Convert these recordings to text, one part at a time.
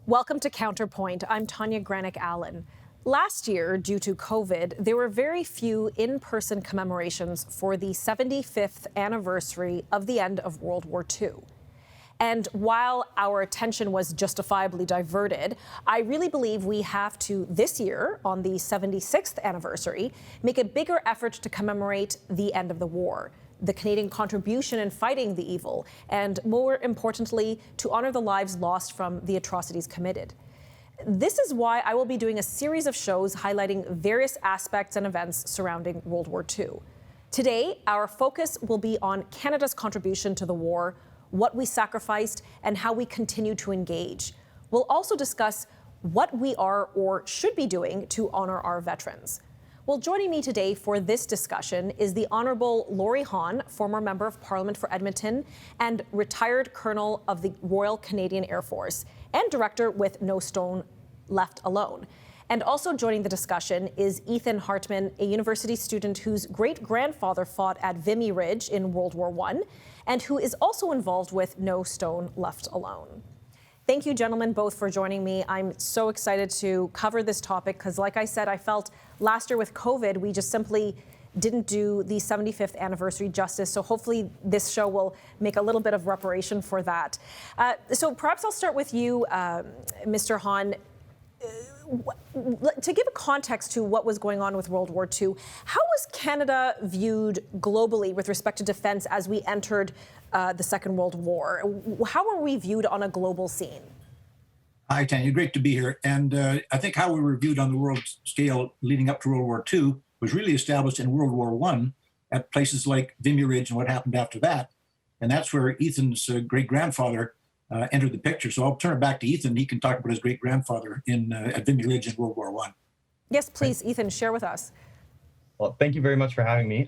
Welcome to Counterpoint. I'm Tanya Granick-Allen. Last year, due to COVID, there were very few in-person commemorations for the 75th anniversary of the end of World War II. And while our attention was justifiably diverted, I really believe we have to, this year, on the 76th anniversary, make a bigger effort to commemorate the end of the war, the Canadian contribution in fighting the evil, and more importantly, to honor the lives lost from the atrocities committed. This is why I will be doing a series of shows highlighting various aspects and events surrounding World War II. Today, our focus will be on Canada's contribution to the war, what we sacrificed, and how we continue to engage. We'll also discuss what we are or should be doing to honor our veterans. Well, joining me today for this discussion is the Honourable Laurie Hawn, former Member of Parliament for Edmonton and retired Colonel of the Royal Canadian Air Force and Director with No Stone Left Alone. And also joining the discussion is Ethan Hartman, a university student whose great-grandfather fought at Vimy Ridge in World War I and who is also involved with No Stone Left Alone. Thank you, gentlemen, both for joining me. I'm so excited to cover this topic because, like I said, I felt last year with COVID, we just simply didn't do the 75th anniversary justice. So hopefully this show will make a little bit of reparation for that. So perhaps I'll start with you, Mr. Hawn. To give a context to what was going on with World War II, how was Canada viewed globally with respect to defense as we entered the Second World War? How were we viewed on a global scene? Hi, Tanya. Great to be here. And I think how we were viewed on the world scale leading up to World War II was really established in World War I at places like Vimy Ridge and what happened after that. And that's where Ethan's great-grandfather entered the picture. So I'll turn it back to Ethan. He can talk about his great-grandfather at Vimy Ridge in World War I. Yes, please, Ethan, share with us. Well, thank you very much for having me.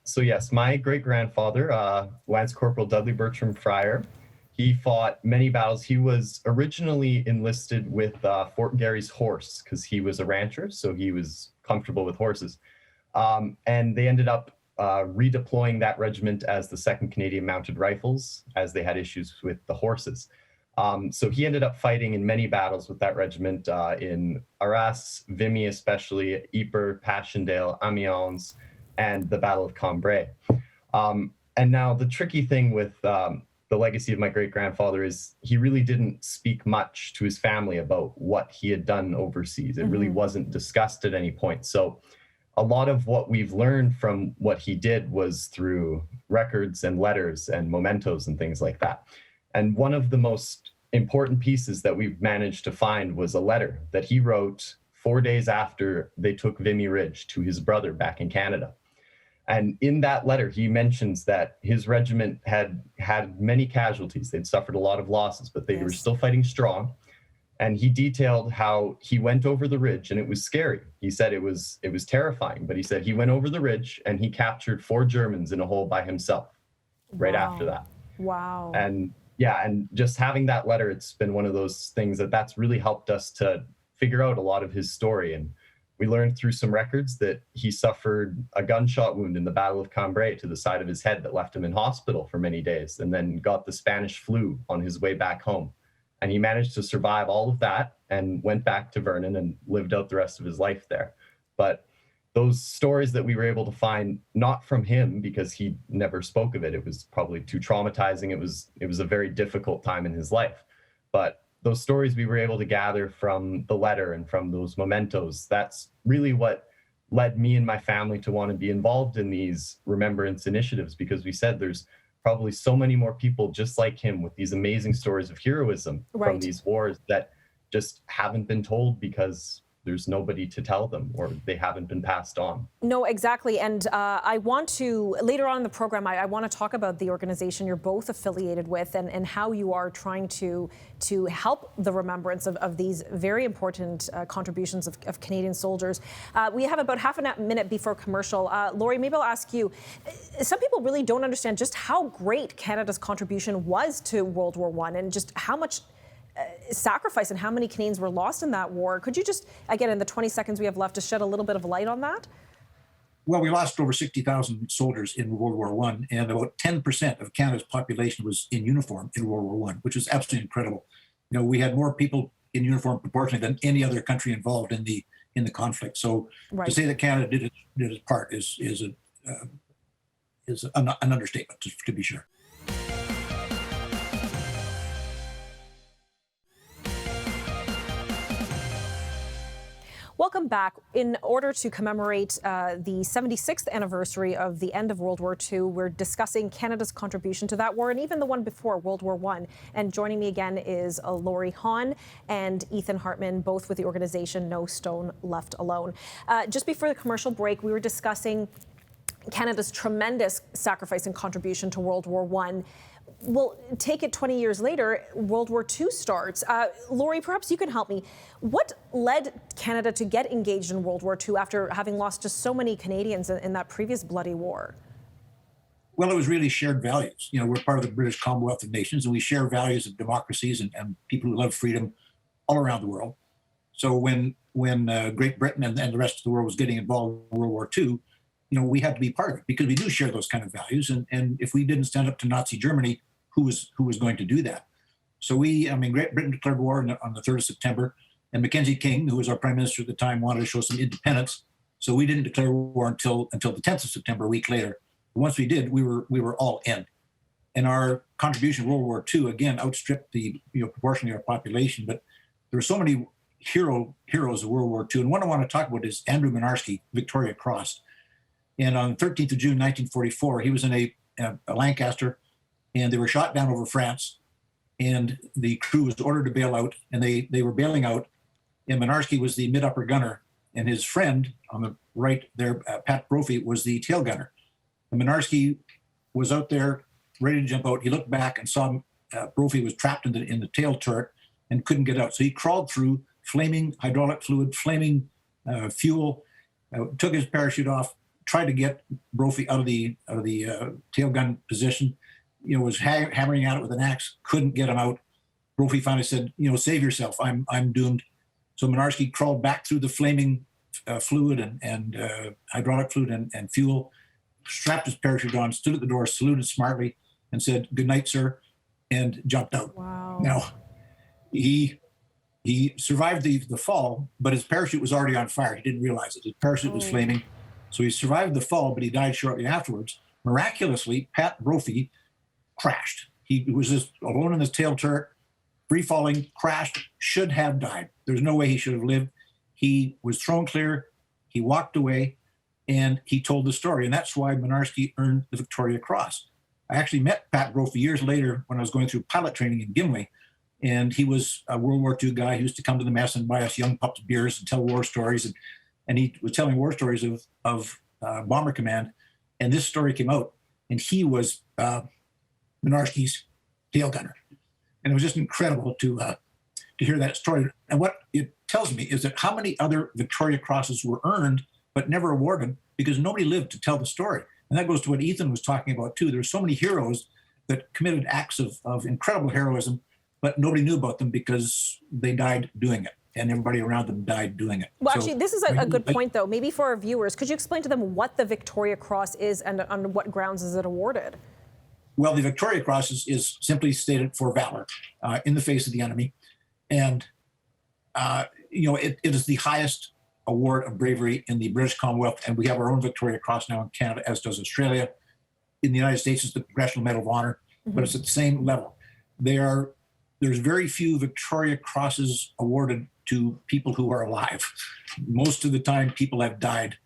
So yes, my great-grandfather, Lance Corporal Dudley Bertram Fryer, he fought many battles. He was originally enlisted with Fort Garry's Horse because he was a rancher, so he was comfortable with horses. And they ended up redeploying that regiment as the 2nd Canadian Mounted Rifles as they had issues with the horses. So he ended up fighting in many battles with that regiment in Arras, Vimy especially, Ypres, Passchendaele, Amiens, and the Battle of Cambrai. And now the tricky thing with the legacy of my great-grandfather is he really didn't speak much to his family about what he had done overseas. It really wasn't discussed at any point. So a lot of what we've learned from what he did was through records and letters and mementos and things like that. And one of the most important pieces that we've managed to find was a letter that he wrote 4 days after they took Vimy Ridge to his brother back in Canada. And in that letter, he mentions that his regiment had had many casualties. They'd suffered a lot of losses, but they were still fighting strong. And he detailed how he went over the ridge and it was scary. He said it was terrifying, but he said he went over the ridge and he captured 4 Germans in a hole by himself right after that. Wow. And yeah, and just having that letter, it's been one of those things that's really helped us to figure out a lot of his story. And we learned through some records that he suffered a gunshot wound in the Battle of Cambrai to the side of his head that left him in hospital for many days, and then got the Spanish flu on his way back home. And he managed to survive all of that and went back to Vernon and lived out the rest of his life there. But those stories that we were able to find, not from him because he never spoke of it, it was probably too traumatizing. It was a very difficult time in his life. But those stories we were able to gather from the letter and from those mementos, that's really what led me and my family to want to be involved in these remembrance initiatives, because we said there's probably so many more people just like him with these amazing stories of heroism from these wars that just haven't been told because there's nobody to tell them or they haven't been passed on. No, exactly. And I want to, later on in the program, I want to talk about the organization you're both affiliated with and how you are trying to help the remembrance of these very important contributions of Canadian soldiers. We have about half a minute before commercial. Laurie, maybe I'll ask you, some people really don't understand just how great Canada's contribution was to World War I and just how much sacrifice and how many Canadians were lost in that war. Could you just, again, in the 20 seconds we have left, to shed a little bit of light on that? Well, we lost over 60,000 soldiers in World War I, and about 10% of Canada's population was in uniform in World War I, which was absolutely incredible. You know, we had more people in uniform proportionally than any other country involved in the conflict. So Right. to say that Canada did its part is an understatement, to be sure. Welcome back. In order to commemorate the 76th anniversary of the end of World War II, we're discussing Canada's contribution to that war and even the one before, World War I. And joining me again is Laurie Hawn and Ethan Hartman, both with the organization No Stone Left Alone. Just before the commercial break, we were discussing Canada's tremendous sacrifice and contribution to World War I. Well, take it 20 years later, World War II starts. Laurie, perhaps you can help me. What led Canada to get engaged in World War II after having lost just so many Canadians in that previous bloody war? Well, it was really shared values. You know, we're part of the British Commonwealth of Nations, and we share values of democracies and people who love freedom all around the world. So when Great Britain and the rest of the world was getting involved in World War II, you know, we had to be part of it because we do share those kind of values. And if we didn't stand up to Nazi Germany, who was going to do that? So Great Britain declared war on the 3rd of September, and Mackenzie King, who was our prime minister at the time, wanted to show some independence. So we didn't declare war until the 10th of September, a week later. But once we did, we were all in. And our contribution to World War II, again, outstripped proportionally our population. But there were so many heroes of World War II. And one I want to talk about is Andrew Minarski, Victoria Cross. And on the 13th of June, 1944, he was in a Lancaster, and they were shot down over France. And the crew was ordered to bail out, and they were bailing out. And Minarski was the mid-upper gunner, and his friend on the right there, Pat Brophy, was the tail gunner. And Minarski was out there ready to jump out. He looked back and saw Brophy was trapped in the tail turret and couldn't get out. So he crawled through flaming hydraulic fluid, flaming fuel, took his parachute off, tried to get Brophy out of the tail gun position. You know, was hammering at it with an axe, couldn't get him out. Brophy finally said, you know, save yourself, I'm doomed. So Minarski crawled back through the flaming fluid and hydraulic fluid and fuel, strapped his parachute on, stood at the door, saluted smartly, and said, "Good night, sir," and jumped out. Wow. Now, he survived the fall, but his parachute was already on fire. He didn't realize it. His parachute was flaming. So he survived the fall, but he died shortly afterwards. Miraculously, Pat Brophy crashed. He was just alone in his tail turret, free falling, crashed, should have died. There's no way he should have lived. He was thrown clear. He walked away, and he told the story. And that's why Minarski earned the Victoria Cross. I actually met Pat Brophy years later when I was going through pilot training in Gimli. And he was a World War II guy who used to come to the mess and buy us young pups beers and tell war stories. And he was telling war stories of Bomber Command. And this story came out, and he was Minarski's tail gunner. And it was just incredible to hear that story. And what it tells me is that how many other Victoria Crosses were earned but never awarded because nobody lived to tell the story. And that goes to what Ethan was talking about, too. There's so many heroes that committed acts of incredible heroism, but nobody knew about them because they died doing it, and everybody around them died doing it. Well, actually, this is a good point, though. Maybe for our viewers, could you explain to them what the Victoria Cross is and on what grounds is it awarded? Well, the Victoria Cross is simply stated for valor in the face of the enemy. And, it is the highest award of bravery in the British Commonwealth. And we have our own Victoria Cross now in Canada, as does Australia. In the United States, it's the Congressional Medal of Honor, but it's at the same level. There's very few Victoria Crosses awarded to people who are alive. Most of the time, people have died,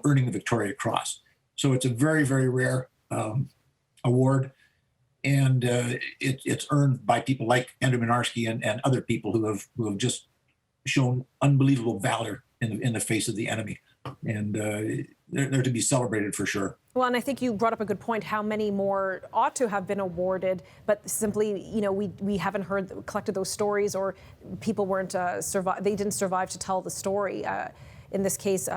earning the Victoria Cross. So it's a very, very rare award, and it's earned by people like Andrew Minarski and other people who have just shown unbelievable valor in the face of the enemy, and they're to be celebrated for sure. Well, and I think you brought up a good point. How many more ought to have been awarded, but simply, we haven't collected those stories, or people weren't they didn't survive to tell the story. In this case,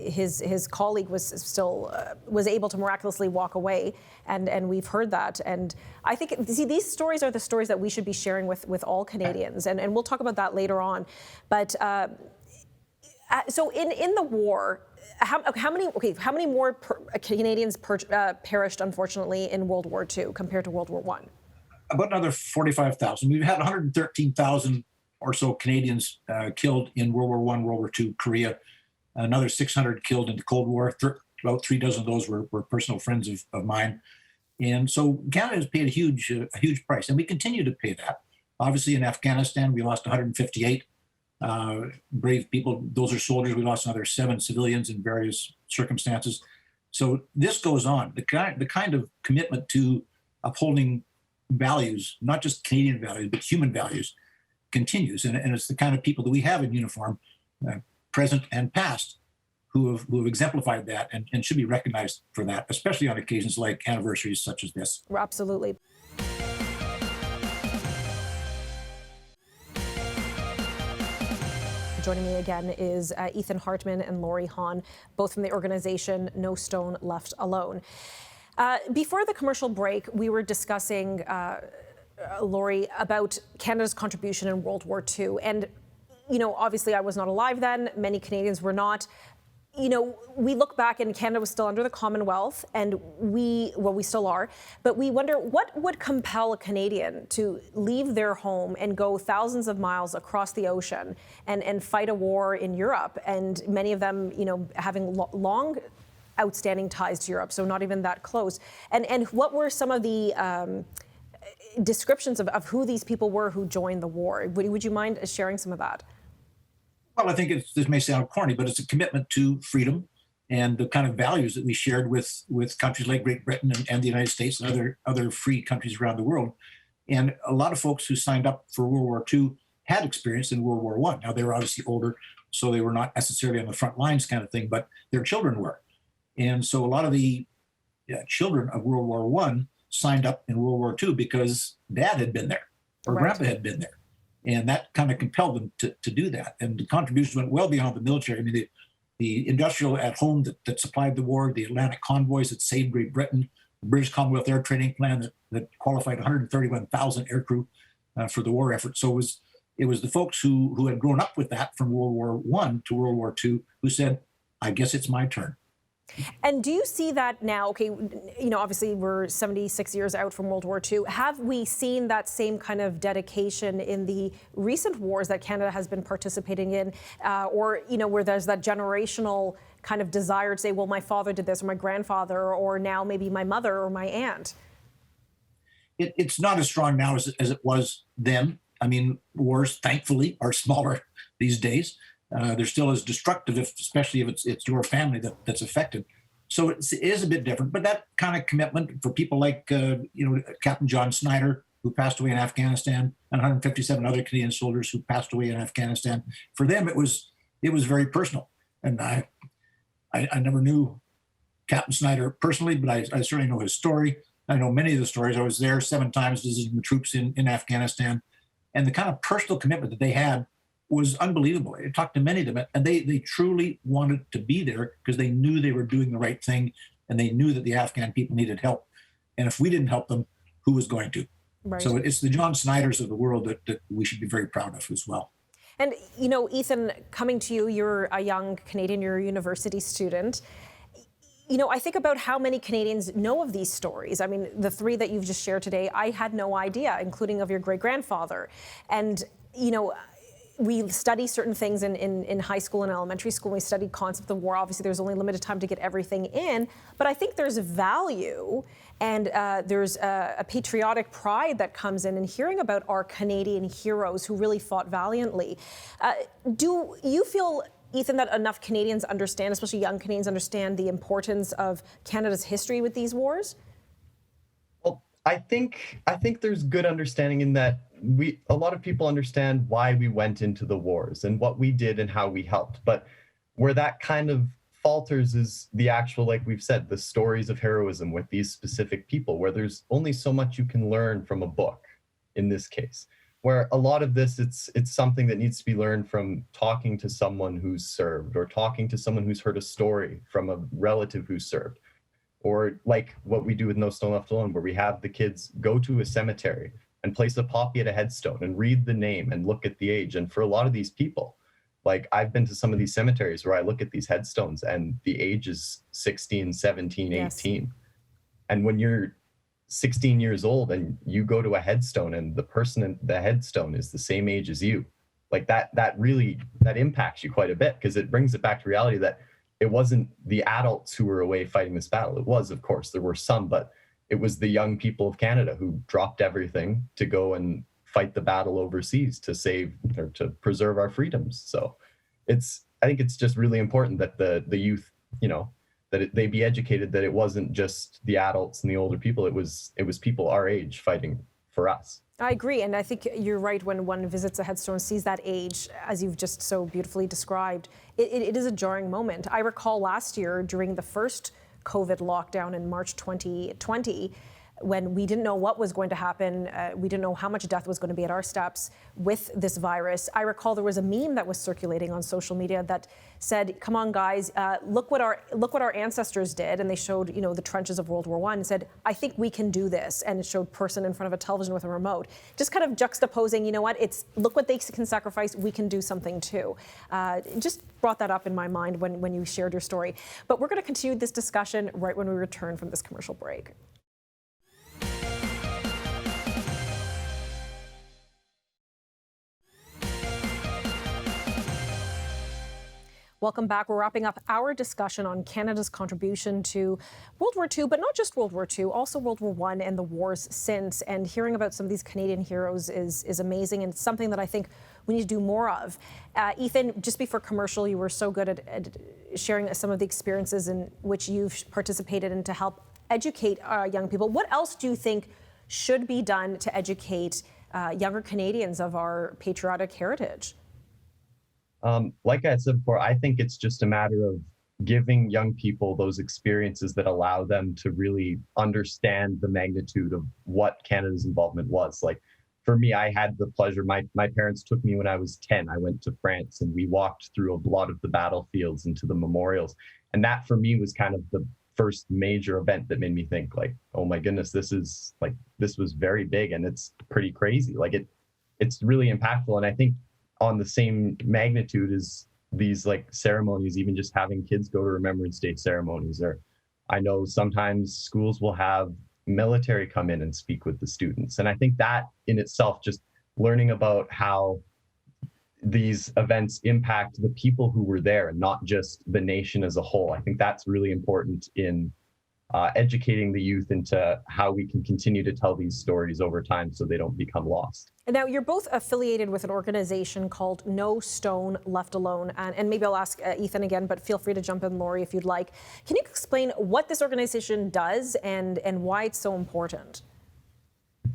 his colleague was able to miraculously walk away, and we've heard that. And I think, these stories are the stories that we should be sharing with all Canadians, and we'll talk about that later on. But so in the war, how many more Canadians perished, unfortunately, in World War II compared to World War I? About another 45,000. We've had 113,000 or so Canadians killed in World War I, World War II, Korea. Another 600 killed in the Cold War. About 3 dozen of those were personal friends of mine. And so Canada has paid a huge price, and we continue to pay that. Obviously, in Afghanistan, we lost 158 brave people. Those are soldiers. We lost another 7 civilians in various circumstances. So this goes on. The kind of commitment to upholding values, not just Canadian values, but human values, continues. And it's the kind of people that we have in uniform, present and past, who have exemplified that and should be recognized for that, especially on occasions like anniversaries such as this. Absolutely. Joining me again is Ethan Hartman and Laurie Hawn, both from the organization No Stone Left Alone. Before the commercial break, we were discussing, Laurie, about Canada's contribution in World War II. And, obviously I was not alive then. Many Canadians were not. We look back and Canada was still under the Commonwealth, and we still are, but we wonder what would compel a Canadian to leave their home and go thousands of miles across the ocean and fight a war in Europe, and many of them, having long outstanding ties to Europe, so not even that close. And what were some of the descriptions of who these people were who joined the war? Would you mind sharing some of that? Well, I think this may sound corny, but it's a commitment to freedom and the kind of values that we shared with countries like Great Britain and the United States and other free countries around the world. And a lot of folks who signed up for World War II had experience in World War I. Now, they were obviously older, so they were not necessarily on the front lines kind of thing, but their children were. And so a lot of the children of World War I signed up in World War II because dad had been there or grandpa had been there. And that kind of compelled them to do that. And the contributions went well beyond the military. I mean, the industrial at home that supplied the war, the Atlantic convoys that saved Great Britain, the British Commonwealth Air Training Plan that qualified 131,000 aircrew for the war effort. So it was the folks who had grown up with that from World War I to World War II who said, I guess it's my turn. And do you see that now? Okay, obviously we're 76 years out from World War II. Have we seen that same kind of dedication in the recent wars that Canada has been participating in, or where there's that generational kind of desire to say, well, my father did this, or my grandfather, or now maybe my mother or my aunt? It's not as strong now as it was then. I mean, wars, thankfully, are smaller these days. They're still as destructive, especially if it's your family that's affected. So it is a bit different. But that kind of commitment for people like, Captain John Snyder, who passed away in Afghanistan, and 157 other Canadian soldiers who passed away in Afghanistan, for them it was very personal. And I never knew Captain Snyder personally, but I certainly know his story. I know many of the stories. I was there 7 times visiting the troops in Afghanistan, and the kind of personal commitment that they had was unbelievable. I talked to many of them, and they truly wanted to be there because they knew they were doing the right thing, and they knew that the Afghan people needed help. And if we didn't help them, who was going to? Right. So it's the John Snyders of the world that we should be very proud of as well. And, Ethan, coming to you, you're a young Canadian, you're a university student. I think about how many Canadians know of these stories. I mean, the 3 that you've just shared today, I had no idea, including of your great-grandfather. And, we study certain things in high school and elementary school. We study concept of war. Obviously, there's only limited time to get everything in. But I think there's value and there's a patriotic pride that comes in hearing about our Canadian heroes who really fought valiantly. Do you feel, Ethan, that enough Canadians understand, especially young Canadians, understand the importance of Canada's history with these wars? Well, I think there's good understanding in that a lot of people understand why we went into the wars and what we did and how we helped. But where that kind of falters is the actual, like we've said, the stories of heroism with these specific people, where there's only so much you can learn from a book in this case, where a lot of this, it's something that needs to be learned from talking to someone who's served, or talking to someone who's heard a story from a relative who's served, or like what we do with No Stone Left Alone, where we have the kids go to a cemetery and place a poppy at a headstone and read the name and look at the age. And for a lot of these people, like I've been to some of these cemeteries where I look at these headstones and the age is 16, 17, 18. Yes. And when you're 16 years old and you go to a headstone and the person in the headstone is the same age as you, like that impacts you quite a bit, because it brings it back to reality that it wasn't the adults who were away fighting this battle. It was, of course, there were some, but it was the young people of Canada who dropped everything to go and fight the battle overseas to save or to preserve our freedoms. So I think it's just really important that the youth, they be educated that it wasn't just the adults and the older people. It was people our age fighting for us. I agree, and I think you're right. When one visits a headstone, sees that age, as you've just so beautifully described, it is a jarring moment. I recall last year during the first COVID lockdown in March 2020, when we didn't know what was going to happen, we didn't know how much death was going to be at our steps with this virus. I recall there was a meme that was circulating on social media that said, "Come on, guys, look what our ancestors did," and they showed, the trenches of World War I, and said, "I think we can do this," and it showed a person in front of a television with a remote, just kind of juxtaposing. Look what they can sacrifice, we can do something too. It just brought that up in my mind when you shared your story. But we're going to continue this discussion right when we return from this commercial break. Welcome back. We're wrapping up our discussion on Canada's contribution to World War II, but not just World War II, also World War I and the wars since. And hearing about some of these Canadian heroes is amazing, and it's something that I think we need to do more of. Ethan, just before commercial, you were so good at sharing some of the experiences in which you've participated in to help educate young people. What else do you think should be done to educate younger Canadians of our patriotic heritage? Like I said before, I think it's just a matter of giving young people those experiences that allow them to really understand the magnitude of what Canada's involvement was. Like for me, I had the pleasure, my parents took me when I was 10. I went to France and we walked through a lot of the battlefields and to the memorials. And that for me was kind of the first major event that made me think like, oh my goodness, this was very big and it's pretty crazy. Like it's really impactful. And I think on the same magnitude as these like ceremonies, even just having kids go to Remembrance Day ceremonies, or I know sometimes schools will have military come in and speak with the students. And I think that in itself, just learning about how these events impact the people who were there and not just the nation as a whole, I think that's really important in educating the youth into how we can continue to tell these stories over time so they don't become lost. And now you're both affiliated with an organization called No Stone Left Alone. And maybe I'll ask Ethan again, but feel free to jump in, Laurie, if you'd like. Can you explain what this organization does and why it's so important?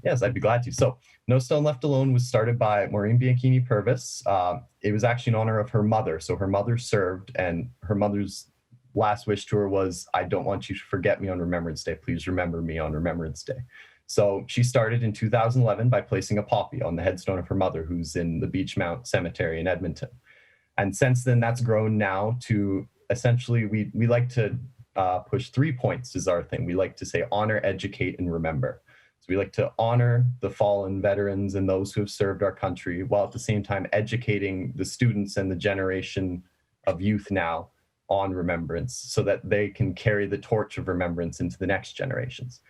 Yes, I'd be glad to. So No Stone Left Alone was started by Maureen Bianchini Purvis. It was actually in honor of her mother. So her mother served, and her mother's last wish to her was, "I don't want you to forget me on Remembrance Day. Please remember me on Remembrance Day." So she started in 2011 by placing a poppy on the headstone of her mother, who's in the Beachmount Cemetery in Edmonton. And since then, that's grown now to essentially, we like to push 3 points is our thing. We like to say honor, educate, and remember. So we like to honor the fallen veterans and those who have served our country, while at the same time educating the students and the generation of youth now on remembrance so that they can carry the torch of remembrance into the next generations.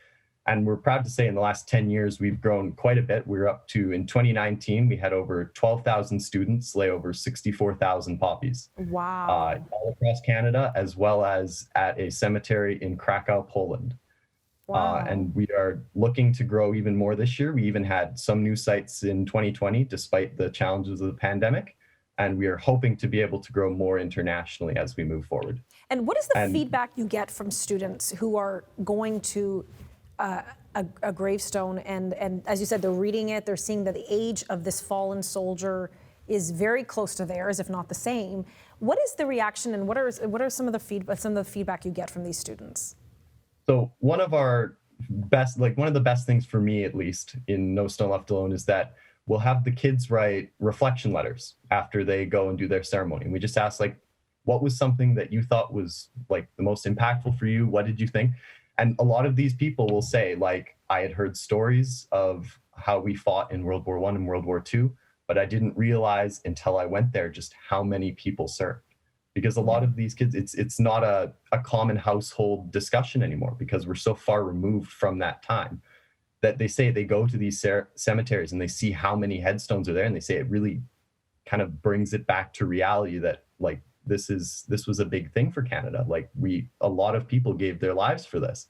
And we're proud to say in the last 10 years, we've grown quite a bit. We're up to, in 2019, we had over 12,000 students lay over 64,000 poppies. Wow. All across Canada, as well as at a cemetery in Krakow, Poland. Wow. And we are looking to grow even more this year. We even had some new sites in 2020, despite the challenges of the pandemic. And we are hoping to be able to grow more internationally as we move forward. And what is the feedback you get from students who are going to a gravestone and as you said, they're reading it, they're seeing that the age of this fallen soldier is very close to theirs, if not the same. What is the reaction, and what are some of the feedback you get from these students? So one of the best things for me, at least, in No Stone Left Alone is that we'll have the kids write reflection letters after they go and do their ceremony. And we just ask, like, what was something that you thought was like the most impactful for you? What did you think? And a lot of these people will say, like, I had heard stories of how we fought in World War I and World War II, but I didn't realize until I went there just how many people served. Because a lot of these kids, it's not a common household discussion anymore because we're so far removed from that time that they say they go to these cemeteries and they see how many headstones are there and they say it really kind of brings it back to reality that like this was a big thing for Canada. Like a lot of people gave their lives for this.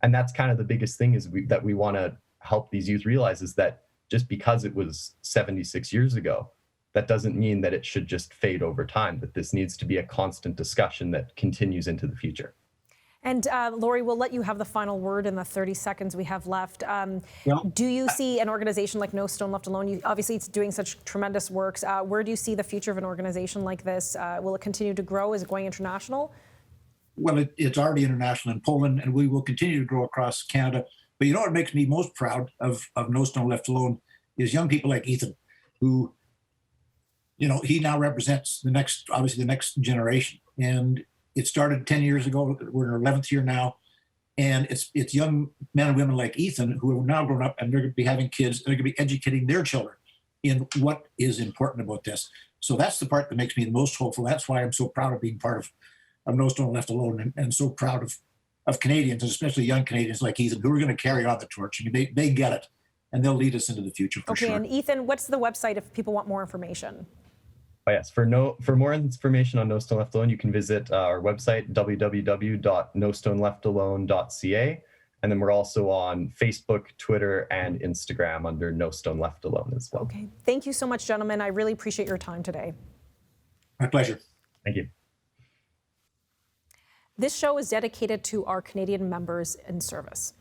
And that's kind of the biggest thing is that we want to help these youth realize is that just because it was 76 years ago, that doesn't mean that it should just fade over time, that this needs to be a constant discussion that continues into the future. And Laurie, we'll let you have the final word in the 30 seconds we have left. Do you see an organization like No Stone Left Alone? Obviously, it's doing such tremendous works. Where do you see the future of an organization like this? Will it continue to grow? Is it going international? Well, it's already international in Poland, and we will continue to grow across Canada. But you know what makes me most proud of No Stone Left Alone is young people like Ethan, who, you know, he now represents the next generation. And it started 10 years ago. We're in our 11th year now. And it's young men and women like Ethan who have now grown up, and they're going to be having kids. They're going to be educating their children in what is important about this. So that's the part that makes me the most hopeful. That's why I'm so proud of being part of No Stone Left Alone, and so proud of Canadians, and especially young Canadians like Ethan, who are going to carry on the torch. I mean, they get it, and they'll lead us into the future for sure. Okay, and Ethan, what's the website if people want more information? Oh, yes, for more information on No Stone Left Alone, you can visit our website, www.nostoneleftalone.ca. And then we're also on Facebook, Twitter, and Instagram under No Stone Left Alone as well. Okay, thank you so much, gentlemen. I really appreciate your time today. My pleasure. Thank you. This show is dedicated to our Canadian members in service.